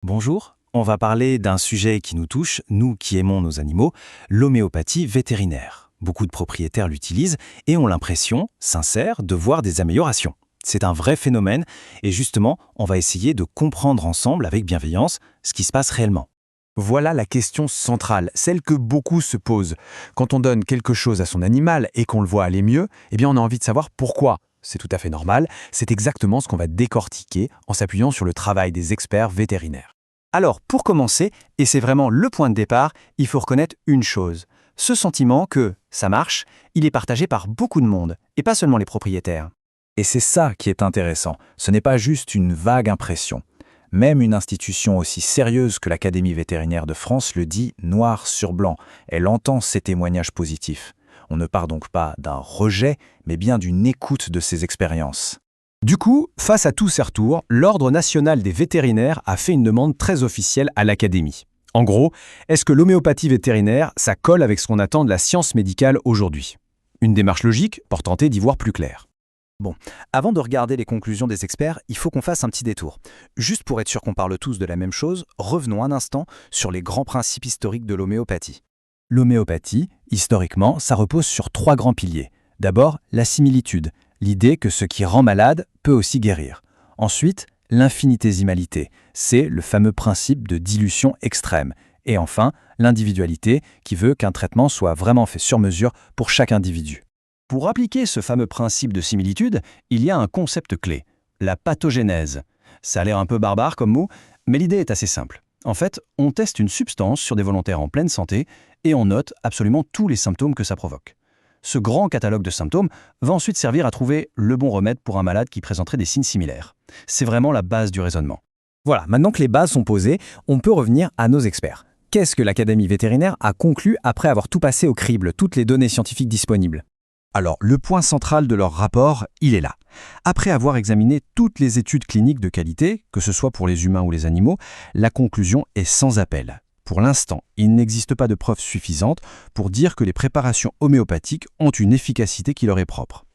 Bonjour, on va parler d'un sujet qui nous touche, nous qui aimons nos animaux, l'homéopathie vétérinaire. Beaucoup de propriétaires l'utilisent et ont l'impression, sincère, de voir des améliorations. C'est un vrai phénomène et justement, on va essayer de comprendre ensemble avec bienveillance ce qui se passe réellement. Voilà la question centrale, celle que beaucoup se posent. Quand on donne quelque chose à son animal et qu'on le voit aller mieux, on a envie de savoir pourquoi. C'est tout à fait normal, c'est exactement ce qu'on va décortiquer en s'appuyant sur le travail des experts vétérinaires. Alors, pour commencer, et c'est vraiment le point de départ, il faut reconnaître une chose. Ce sentiment que ça marche, il est partagé par beaucoup de monde, et pas seulement les propriétaires. Et c'est ça qui est intéressant, ce n'est pas juste une vague impression. Même une institution aussi sérieuse que l'Académie vétérinaire de France le dit noir sur blanc, elle entend ces témoignages positifs. On ne part donc pas d'un rejet, mais bien d'une écoute de ces expériences. Du coup, face à tous ces retours, l'Ordre national des vétérinaires a fait une demande très officielle à l'Académie. En gros, est-ce que l'homéopathie vétérinaire, ça colle avec ce qu'on attend de la science médicale aujourd'hui? Une démarche logique pour tenter d'y voir plus clair. Bon, avant de regarder les conclusions des experts, il faut qu'on fasse un petit détour. Juste pour être sûr qu'on parle tous de la même chose, revenons un instant sur les grands principes historiques de l'homéopathie. L'homéopathie, historiquement, ça repose sur 3 grands piliers. D'abord, la similitude, l'idée que ce qui rend malade peut aussi guérir. Ensuite, l'infinitésimalité, c'est le fameux principe de dilution extrême. Et enfin, l'individualité, qui veut qu'un traitement soit vraiment fait sur mesure pour chaque individu. Pour appliquer ce fameux principe de similitude, il y a un concept clé, la pathogénèse. Ça a l'air un peu barbare comme mot, mais l'idée est assez simple. En fait, on teste une substance sur des volontaires en pleine santé et on note absolument tous les symptômes que ça provoque. Ce grand catalogue de symptômes va ensuite servir à trouver le bon remède pour un malade qui présenterait des signes similaires. C'est vraiment la base du raisonnement. Voilà, maintenant que les bases sont posées, on peut revenir à nos experts. Qu'est-ce que l'Académie vétérinaire a conclu après avoir tout passé au crible, toutes les données scientifiques disponibles? Alors, le point central de leur rapport, il est là. Après avoir examiné toutes les études cliniques de qualité, que ce soit pour les humains ou les animaux, la conclusion est sans appel. Pour l'instant, il n'existe pas de preuves suffisantes pour dire que les préparations homéopathiques ont une efficacité qui leur est propre.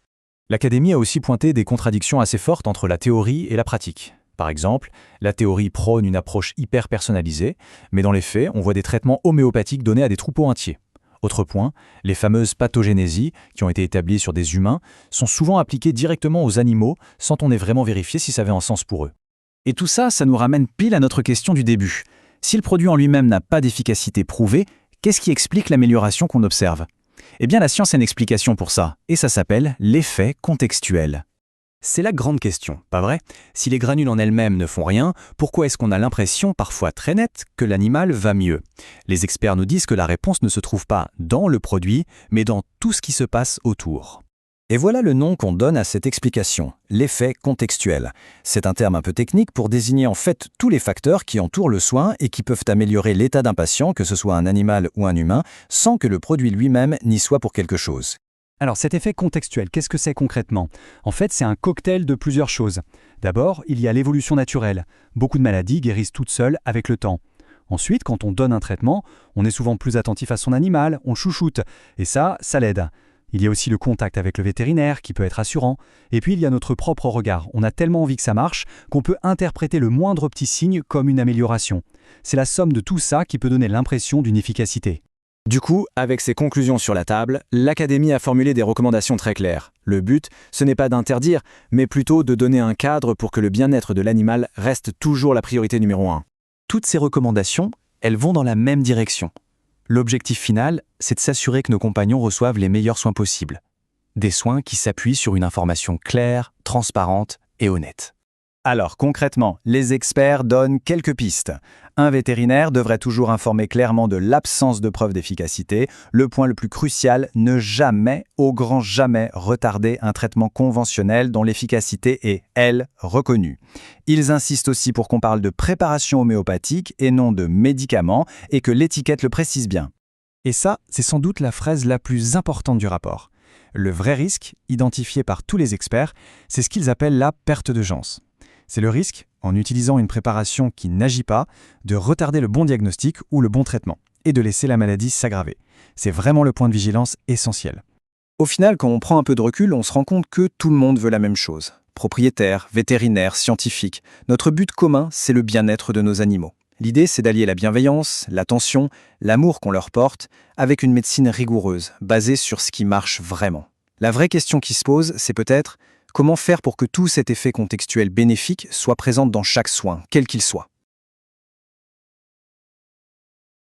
L'Académie a aussi pointé des contradictions assez fortes entre la théorie et la pratique. Par exemple, la théorie prône une approche hyper personnalisée, mais dans les faits, on voit des traitements homéopathiques donnés à des troupeaux entiers. Autre point, les fameuses pathogénésies, qui ont été établies sur des humains, sont souvent appliquées directement aux animaux sans qu'on ait vraiment vérifié si ça avait un sens pour eux. Et tout ça, ça nous ramène pile à notre question du début. Si le produit en lui-même n'a pas d'efficacité prouvée, qu'est-ce qui explique l'amélioration qu'on observe? Eh bien, la science a une explication pour ça, et ça s'appelle l'effet contextuel. C'est la grande question, pas vrai? Si les granules en elles-mêmes ne font rien, pourquoi est-ce qu'on a l'impression, parfois très nette, que l'animal va mieux? Les experts nous disent que la réponse ne se trouve pas dans le produit, mais dans tout ce qui se passe autour. Et voilà le nom qu'on donne à cette explication, l'effet contextuel. C'est un terme un peu technique pour désigner en fait tous les facteurs qui entourent le soin et qui peuvent améliorer l'état d'un patient, que ce soit un animal ou un humain, sans que le produit lui-même n'y soit pour quelque chose. Alors cet effet contextuel, qu'est-ce que c'est concrètement? En fait, c'est un cocktail de plusieurs choses. D'abord, il y a l'évolution naturelle. Beaucoup de maladies guérissent toutes seules avec le temps. Ensuite, quand on donne un traitement, on est souvent plus attentif à son animal, on chouchoute, et ça l'aide. Il y a aussi le contact avec le vétérinaire qui peut être rassurant. Et puis il y a notre propre regard. On a tellement envie que ça marche qu'on peut interpréter le moindre petit signe comme une amélioration. C'est la somme de tout ça qui peut donner l'impression d'une efficacité. Du coup, avec ces conclusions sur la table, l'Académie a formulé des recommandations très claires. Le but, ce n'est pas d'interdire, mais plutôt de donner un cadre pour que le bien-être de l'animal reste toujours la priorité numéro 1. Toutes ces recommandations, elles vont dans la même direction. L'objectif final, c'est de s'assurer que nos compagnons reçoivent les meilleurs soins possibles. Des soins qui s'appuient sur une information claire, transparente et honnête. Alors concrètement, les experts donnent quelques pistes. Un vétérinaire devrait toujours informer clairement de l'absence de preuve d'efficacité. Le point le plus crucial, ne jamais, au grand jamais, retarder un traitement conventionnel dont l'efficacité est, elle, reconnue. Ils insistent aussi pour qu'on parle de préparation homéopathique et non de médicaments et que l'étiquette le précise bien. Et ça, c'est sans doute la phrase la plus importante du rapport. Le vrai risque, identifié par tous les experts, c'est ce qu'ils appellent la perte de chance. C'est le risque, en utilisant une préparation qui n'agit pas, de retarder le bon diagnostic ou le bon traitement, et de laisser la maladie s'aggraver. C'est vraiment le point de vigilance essentiel. Au final, quand on prend un peu de recul, on se rend compte que tout le monde veut la même chose. propriétaires, vétérinaires, scientifiques, notre but commun, c'est le bien-être de nos animaux. L'idée, c'est d'allier la bienveillance, l'attention, l'amour qu'on leur porte, avec une médecine rigoureuse, basée sur ce qui marche vraiment. La vraie question qui se pose, c'est peut-être comment faire pour que tout cet effet contextuel bénéfique soit présent dans chaque soin, quel qu'il soit.